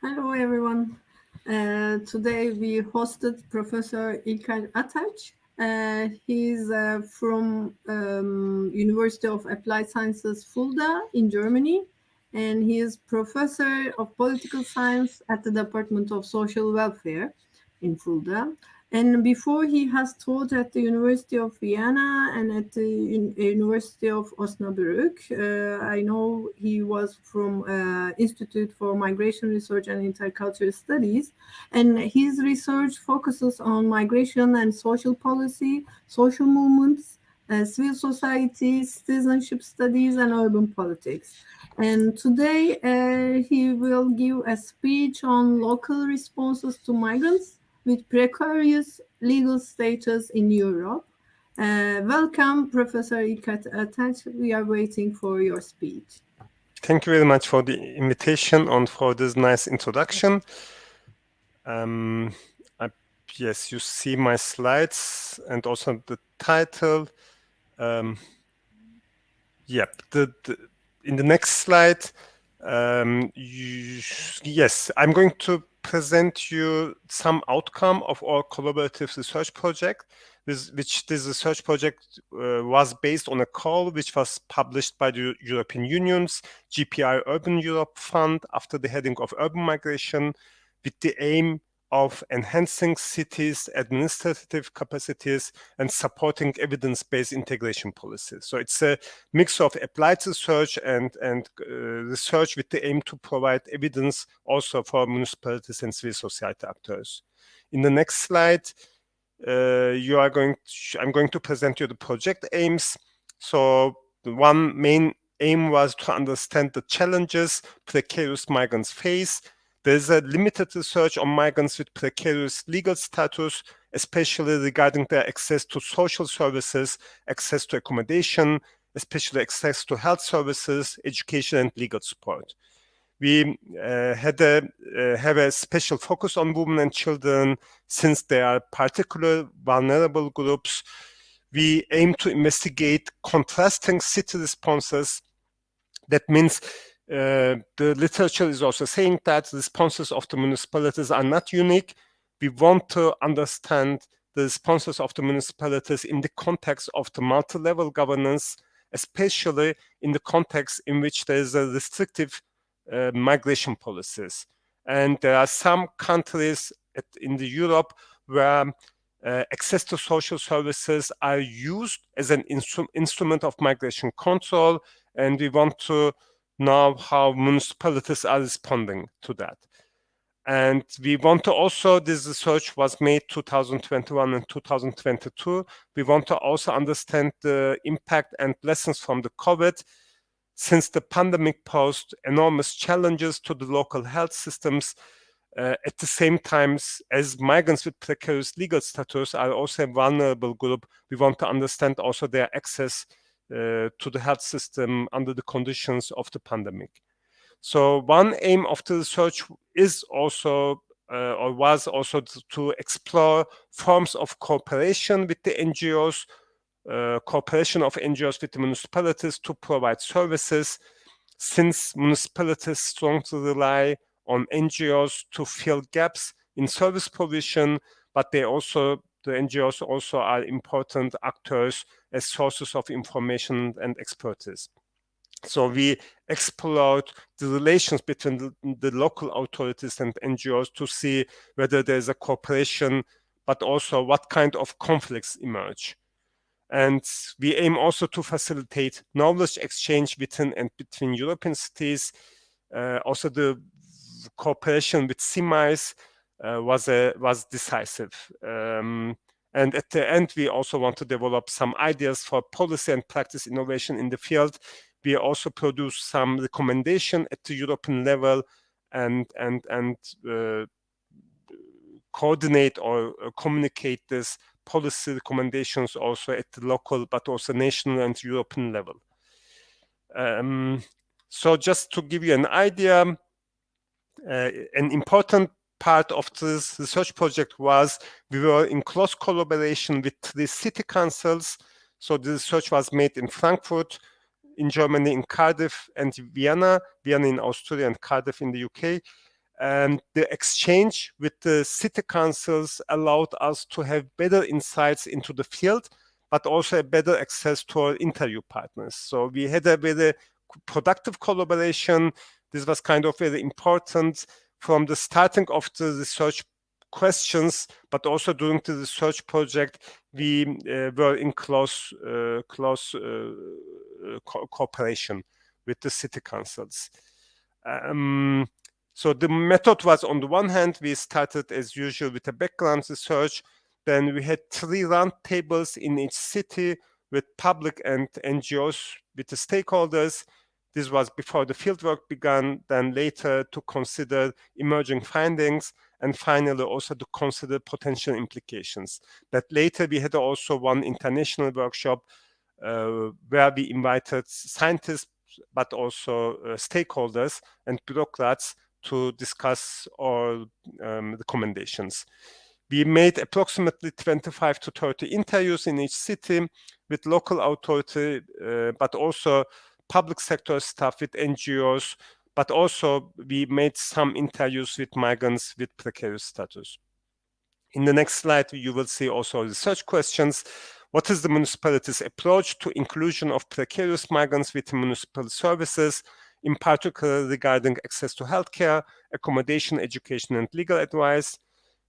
Hello, everyone. Today we hosted Professor İlker Ataç. He's from University of Applied Sciences Fulda in Germany, and he is professor of political science at the Department of Social Welfare in Fulda. And before he has taught at the University of Vienna and at the University of Osnabrück. I know he was from Institute for Migration Research and Intercultural Studies, and his research focuses on migration and social policy, social movements, civil society, citizenship studies, and urban politics. And today he will give a speech on local responses to migrants with precarious legal status in Europe. Welcome, Professor İlker Ataç. We are waiting for your speech. Thank you very much for the invitation and for this nice introduction. Yes, you see my slides and also the title. In the next slide, yes, I'm going to present you some outcome of our collaborative research project, which this research project was based on a call which was published by the European Union's GPI Urban Europe Fund after the heading of urban migration, with the aim of enhancing cities' administrative capacities and supporting evidence-based integration policies. So it's a mix of applied research and research with the aim to provide evidence also for municipalities and civil society actors. In the next slide, I'm going to present you the project aims. So the one main aim was to understand the challenges precarious migrants face. There's a limited research on migrants with precarious legal status, especially regarding their access to social services, access to accommodation, especially access to health services, education, and legal support. We have a special focus on women and children since they are particular vulnerable groups. We aim to investigate contrasting city responses. That means the literature is also saying that responses of the municipalities are not unique. We want to understand the responses of the municipalities in the context of the multi-level governance, especially in the context in which there is a restrictive migration policies. And there are some countries in Europe where access to social services are used as an instrument of migration control, and we want to know how municipalities are responding to that. And we want to also, this research was made 2021 and 2022. We want to also understand the impact and lessons from the COVID, since the pandemic posed enormous challenges to the local health systems. At the same time as migrants with precarious legal status are also a vulnerable group, we want to understand also their access to the health system under the conditions of the pandemic. So one aim of the research is also or was also to explore forms of cooperation with the NGOs, cooperation of NGOs with the municipalities to provide services, since municipalities strongly rely on NGOs to fill gaps in service provision, but the NGOs also are important actors as sources of information and expertise. So we explored the relations between the local authorities and NGOs to see whether there's a cooperation, but also what kind of conflicts emerge. And we aim also to facilitate knowledge exchange within and between European cities. Also the cooperation with CIMAIS was decisive. And at the end, we also want to develop some ideas for policy and practice innovation in the field. We also produce some recommendation at the European level and coordinate or communicate this policy recommendations also at the local, but also national and European level. So just to give you an idea, an important part of this research project was we were in close collaboration with the city councils. So the research was made in Frankfurt, in Germany, in Cardiff and Vienna in Austria and Cardiff in the UK. And the exchange with the city councils allowed us to have better insights into the field, but also a better access to our interview partners. So we had a very productive collaboration. This was kind of very important from the starting of the research questions, but also during the research project, we were in close cooperation with the city councils. So the method was, on the one hand, we started as usual with a background research. Then we had 3 round tables in each city with public and NGOs, with the stakeholders. This was before the fieldwork began, then later to consider emerging findings, and finally also to consider potential implications. But later we had also one international workshop where we invited scientists, but also stakeholders and bureaucrats to discuss our recommendations. We made approximately 25 to 30 interviews in each city with local authority, but also public sector staff with NGOs, but also we made some interviews with migrants with precarious status. In the next slide, you will see also research questions. What is the municipality's approach to inclusion of precarious migrants with municipal services, in particular regarding access to healthcare, accommodation, education, and legal advice?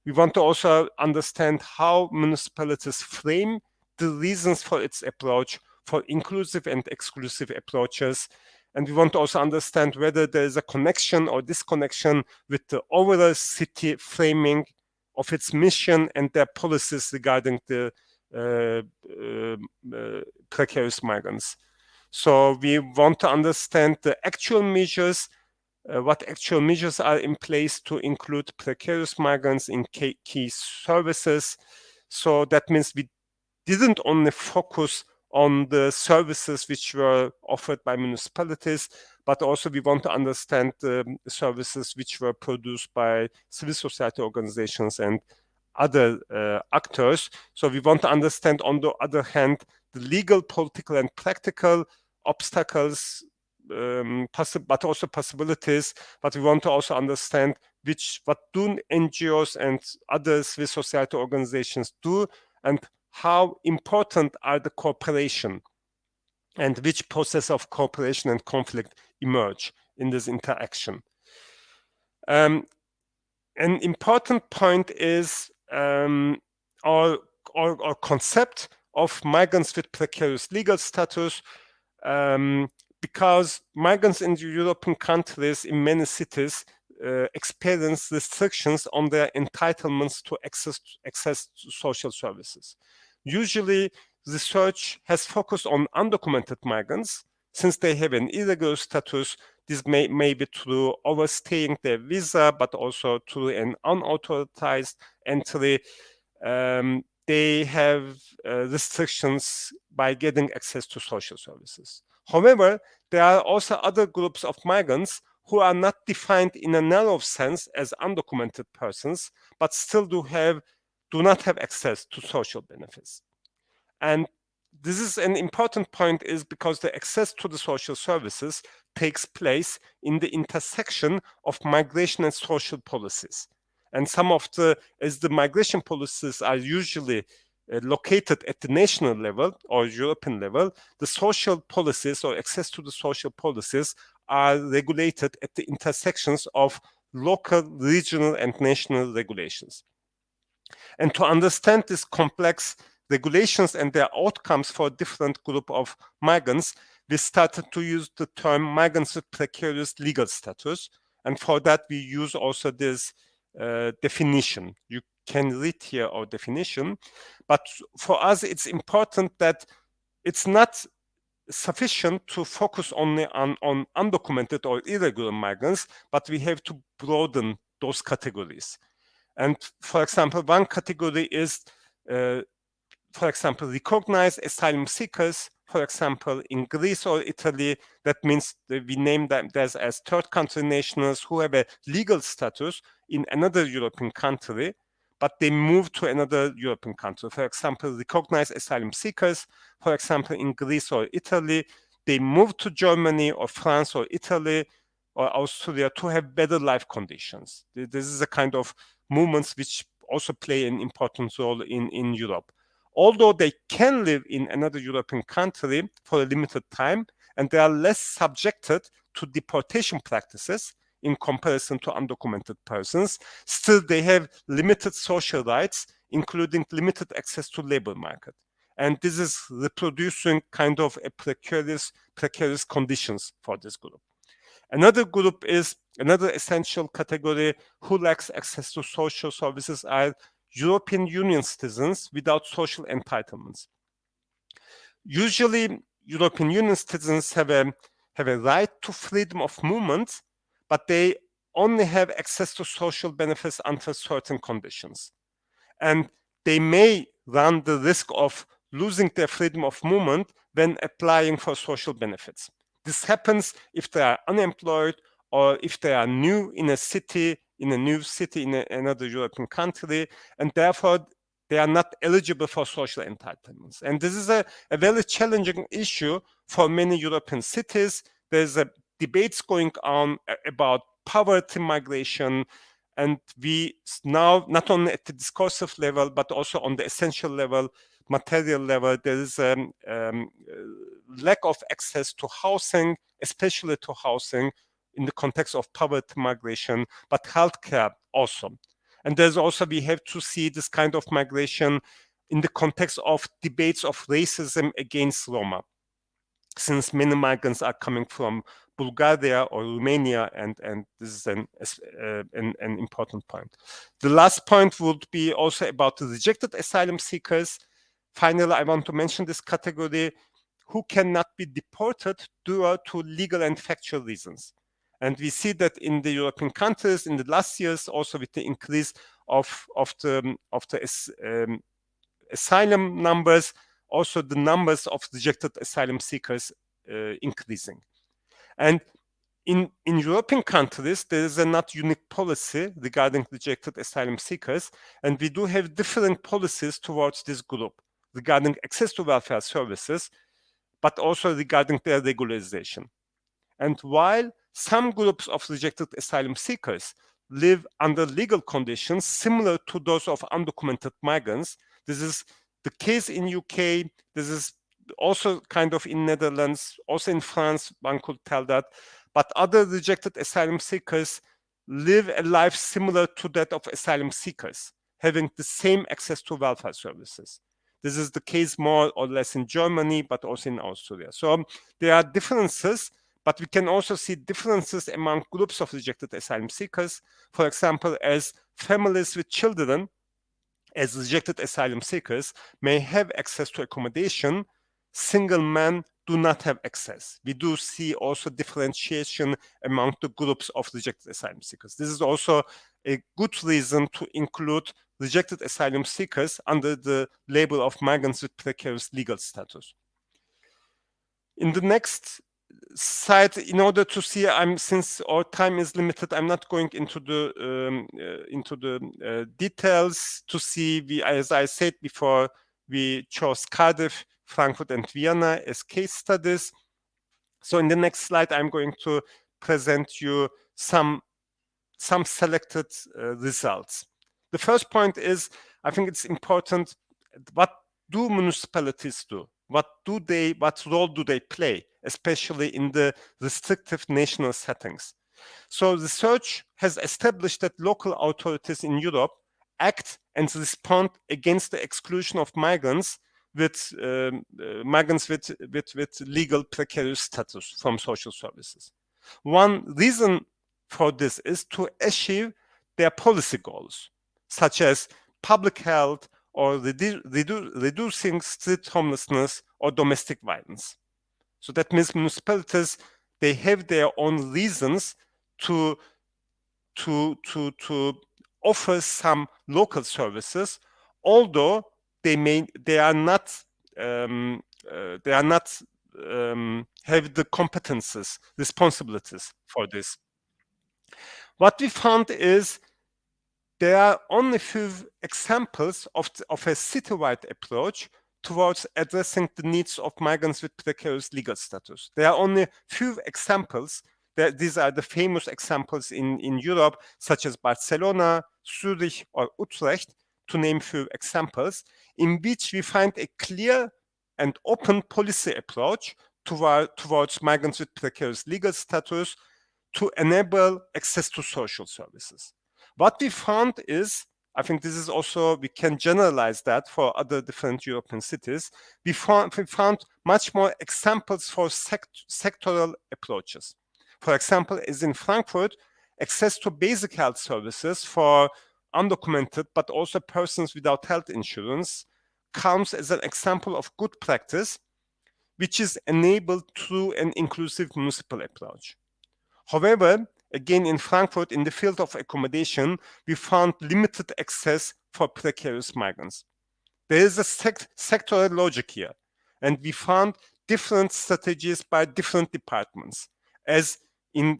We want to also understand how municipalities frame the reasons for its approach for inclusive and exclusive approaches. And we want to also understand whether there is a connection or disconnection with the overall city framing of its mission and their policies regarding the precarious migrants. So we want to understand the actual measures, what actual measures are in place to include precarious migrants in key services. So that means we didn't only focus on the services which were offered by municipalities, but also we want to understand the services which were produced by civil society organizations and other actors. So we want to understand, on the other hand, the legal, political, and practical obstacles, but also possibilities. But we want to also understand what do NGOs and other civil society organizations do, and how important are the cooperation, and which process of cooperation and conflict emerge in this interaction. An important point is our concept of migrants with precarious legal status, because migrants in European countries, in many cities, experience restrictions on their entitlements to access to social services. Usually, research has focused on undocumented migrants. Since they have an irregular status, this may be through overstaying their visa, but also through an unauthorized entry. They have restrictions by getting access to social services. However, there are also other groups of migrants who are not defined in a narrow sense as undocumented persons, but still do not have access to social benefits. And this is an important point, is because the access to the social services takes place in the intersection of migration and social policies. And as the migration policies are usually located at the national level or European level, the social policies or access to the social policies are regulated at the intersections of local, regional, and national regulations. And to understand this complex regulations and their outcomes for a different group of migrants, we started to use the term migrants with precarious legal status. And for that, we use also this definition. You can read here our definition. But for us, it's important that it's not sufficient to focus only on undocumented or irregular migrants, but we have to broaden those categories. And for example, one category is, for example, recognized asylum seekers, for example, in Greece or Italy. That means that we name them as third country nationals who have a legal status in another European country, but they move to another European country. For example, recognized asylum seekers, for example, in Greece or Italy, they move to Germany or France or Italy, or Austria to have better life conditions. This is a kind of movements which also play an important role in Europe. Although they can live in another European country for a limited time, and they are less subjected to deportation practices in comparison to undocumented persons, still they have limited social rights, including limited access to labor market. And this is reproducing kind of a precarious conditions for this group. Another group is another essential category who lacks access to social services are European Union citizens without social entitlements. Usually, European Union citizens have a right to freedom of movement, but they only have access to social benefits under certain conditions. And they may run the risk of losing their freedom of movement when applying for social benefits. This happens if they are unemployed or if they are new in a city, in another European country, and therefore they are not eligible for social entitlements. And this is a very challenging issue for many European cities. There's a debates going on about poverty migration, and we now, not only at the discursive level, but also on the essential level, material level, there is a lack of access to housing, especially to housing in the context of poverty migration, but healthcare also. And there's also, we have to see this kind of migration in the context of debates of racism against Roma, since many migrants are coming from Bulgaria or Romania, and this is an important point. The last point would be also about the rejected asylum seekers. Finally, I want to mention this category who cannot be deported due to legal and factual reasons. And we see that in the European countries in the last years, also with the increase of the asylum numbers, also the numbers of rejected asylum seekers increasing. And in European countries, there is a not unique policy regarding rejected asylum seekers, and we do have different policies towards this group regarding access to welfare services, but also regarding their regularization. And while some groups of rejected asylum seekers live under legal conditions similar to those of undocumented migrants, this is the case in UK, this is also kind of in Netherlands, also in France, one could tell that, but other rejected asylum seekers live a life similar to that of asylum seekers, having the same access to welfare services. This is the case more or less in Germany, but also in Austria. So there are differences, but we can also see differences among groups of rejected asylum seekers. For example, as families with children, as rejected asylum seekers, may have access to accommodation, single men do not have access. We do see also differentiation among the groups of rejected asylum seekers. This is also a good reason to include rejected asylum seekers under the label of migrants with precarious legal status. In the next slide, in order to see, since our time is limited, I'm not going into the details to see. As I said before, we chose Cardiff, Frankfurt, and Vienna as case studies. So in the next slide, I'm going to present you some selected results. The first point is, I think it's important, what do municipalities do? What role do they play, especially in the restrictive national settings? So research has established that local authorities in Europe act and respond against the exclusion of migrants with legal precarious status from social services. One reason for this is to achieve their policy goals, such as public health or reducing street homelessness or domestic violence. So that means municipalities, they have their own reasons to offer some local services, although they are not have the competences, responsibilities for this. What we found is there are only few examples of a citywide approach towards addressing the needs of migrants with precarious legal status. There are only few examples These are the famous examples in Europe, such as Barcelona, Zurich, or Utrecht, to name few examples, in which we find a clear and open policy approach towards migrants with precarious legal status to enable access to social services. What we found is, I think this is also, we can generalize that for other different European cities, we found much more examples for sectoral approaches. For example, as in Frankfurt, access to basic health services for undocumented but also persons without health insurance counts as an example of good practice, which is enabled through an inclusive municipal approach. However, again in Frankfurt, in the field of accommodation, we found limited access for precarious migrants. There is a sectoral logic here, and we found different strategies by different departments. As in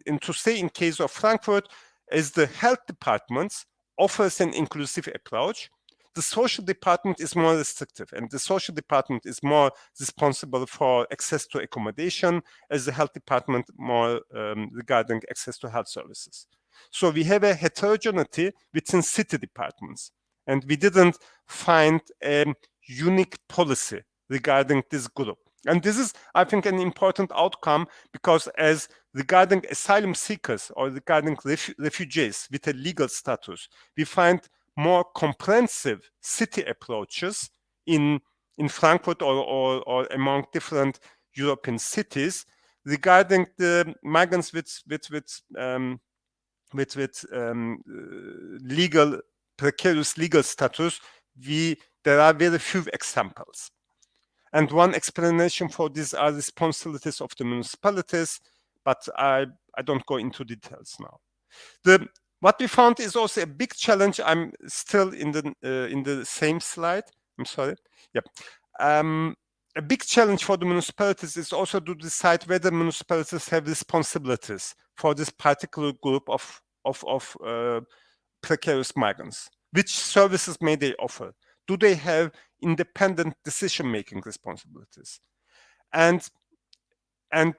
case of Frankfurt, as the health departments offers an inclusive approach, the social department is more restrictive, and the social department is more responsible for access to accommodation, as the health department more regarding access to health services. So we have a heterogeneity within city departments, and we didn't find a unique policy regarding this group. And this is, I think, an important outcome, because as regarding asylum seekers or regarding refugees with a legal status, we find more comprehensive city approaches in Frankfurt or among different European cities regarding the migrants with precarious legal status. There are very few examples. And one explanation for this are responsibilities of the municipalities, but I don't go into details now. What we found is also a big challenge. I'm still in the same slide. I'm sorry. Yep. A big challenge for the municipalities is also to decide whether municipalities have responsibilities for this particular group of precarious migrants. Which services may they offer? Do they have independent decision-making responsibilities? And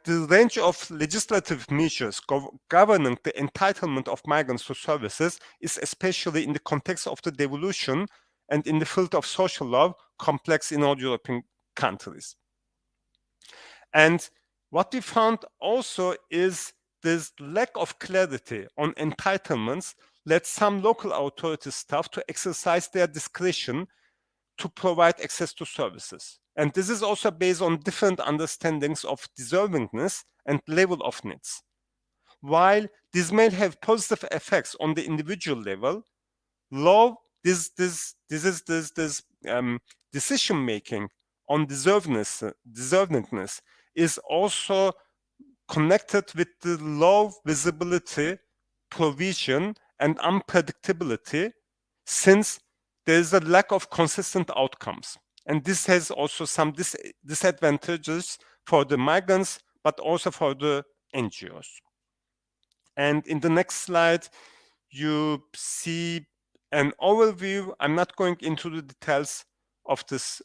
the range of legislative measures governing the entitlement of migrants to services is, especially in the context of the devolution and in the field of social law, complex in all European countries. And what we found also is this lack of clarity on entitlements led some local authority staff to exercise their discretion to provide access to services. And this is also based on different understandings of deservingness and level of needs. While this may have positive effects on the individual level, this decision making on deservingness is also connected with the low visibility, provision, and unpredictability, since there is a lack of consistent outcomes. And this has also some disadvantages for the migrants, but also for the NGOs. And in the next slide, you see an overview. I'm not going into the details of this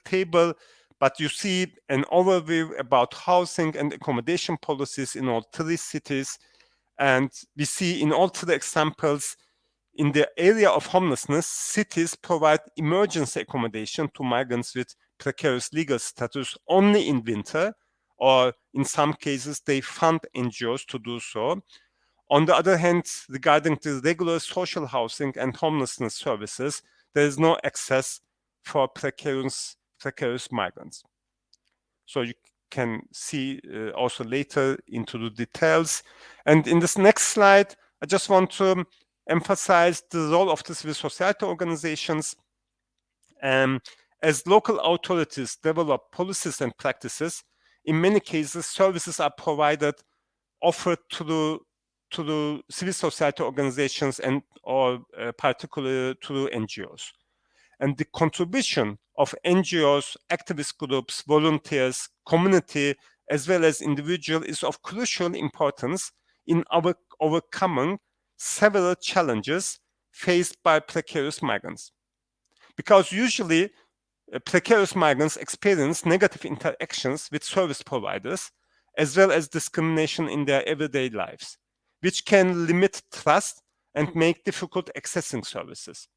table, but you see an overview about housing and accommodation policies in all three cities. And we see in all three examples, in the area of homelessness, cities provide emergency accommodation to migrants with precarious legal status only in winter, or in some cases, they fund NGOs to do so. On the other hand, regarding the regular social housing and homelessness services, there is no access for precarious migrants. So you can see also later into the details. And in this next slide, I just want to emphasize the role of the civil society organizations. As local authorities develop policies and practices, in many cases, services are offered to the civil society organizations and or particularly to NGOs. And the contribution of NGOs, activist groups, volunteers, community, as well as individual is of crucial importance in overcoming several challenges faced by precarious migrants. Because usually precarious migrants experience negative interactions with service providers, as well as discrimination in their everyday lives, which can limit trust and make difficult accessing services.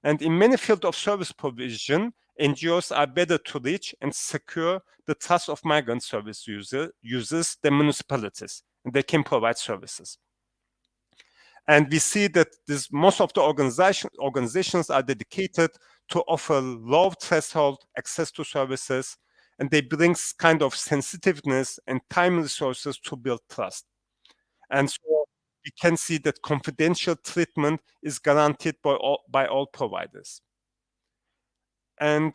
And in many fields of service provision, NGOs are better to reach and secure the trust of migrant service users than municipalities, and they can provide services. And we see that most of the organizations are dedicated to offer low threshold access to services, and they bring kind of sensitiveness and time resources to build trust. And so we can see that confidential treatment is guaranteed by all providers. And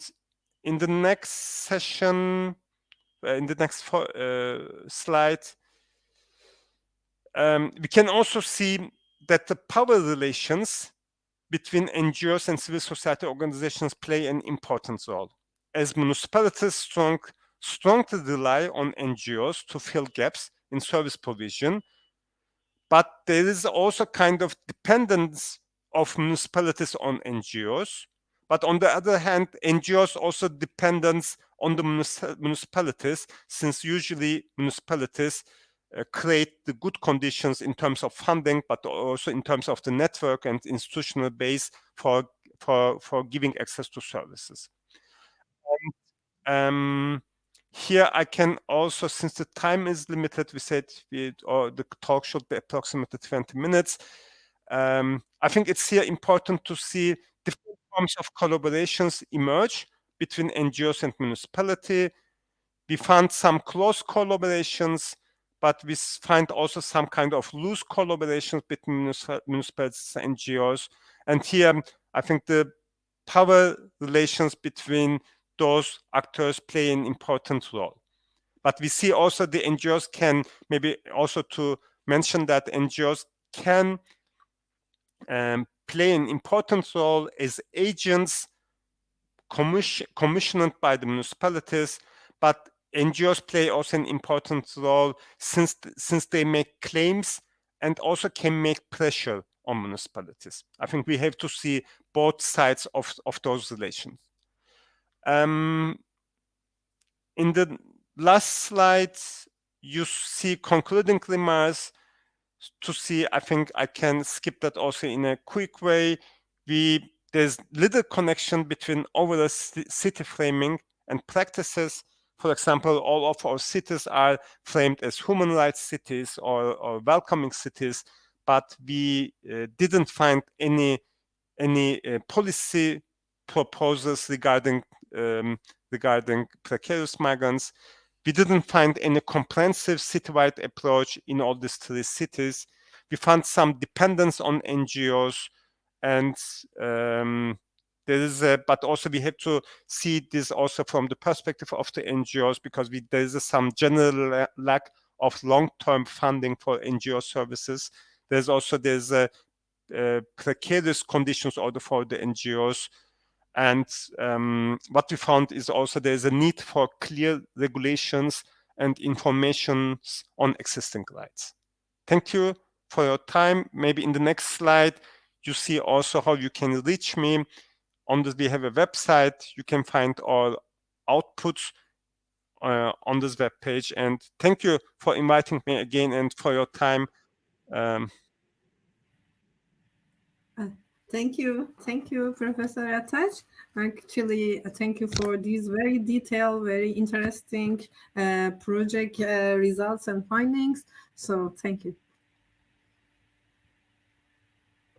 in the next session, in the next slide, we can also see that the power relations between NGOs and civil society organizations play an important role, as municipalities strongly rely on NGOs to fill gaps in service provision, but there is also kind of dependence of municipalities on NGOs. But on the other hand, NGOs also dependence on the municipalities, since usually municipalities create the good conditions in terms of funding, but also in terms of the network and institutional base for giving access to services. Here I can also, since the time is limited, we said the talk should be approximately 20 minutes. I think it's here important to see different forms of collaborations emerge between NGOs and municipality. We found some close collaborations, but we find also some kind of loose collaborations between municipalities and NGOs. And here, I think the power relations between those actors play an important role. But we see also the NGOs can, maybe also to mention that NGOs can play an important role as agents commissioned by the municipalities, but NGOs play also an important role since they make claims and also can make pressure on municipalities. I think we have to see both sides of those relations. In the last slide, you see concluding remarks. To see, I think I can skip that also in a quick way. There's little connection between overall city framing and practices. For example, all of our cities are framed as human rights cities or welcoming cities, but we didn't find any policy proposals regarding precarious migrants. We didn't find any comprehensive citywide approach in all these 3 cities. We found some dependence on NGOs, and but also we have to see this also from the perspective of the NGOs, because there is some general lack of long-term funding for NGO services. There's precarious conditions also for the NGOs. And what we found is also there's a need for clear regulations and information on existing rights. Thank you for your time. Maybe in the next slide, you see also how you can reach me. We have a website. You can find all outputs on this web page. And thank you for inviting me again and for your time. Thank you, Professor Ataç. Actually, thank you for these very detailed, very interesting project results and findings. So thank you.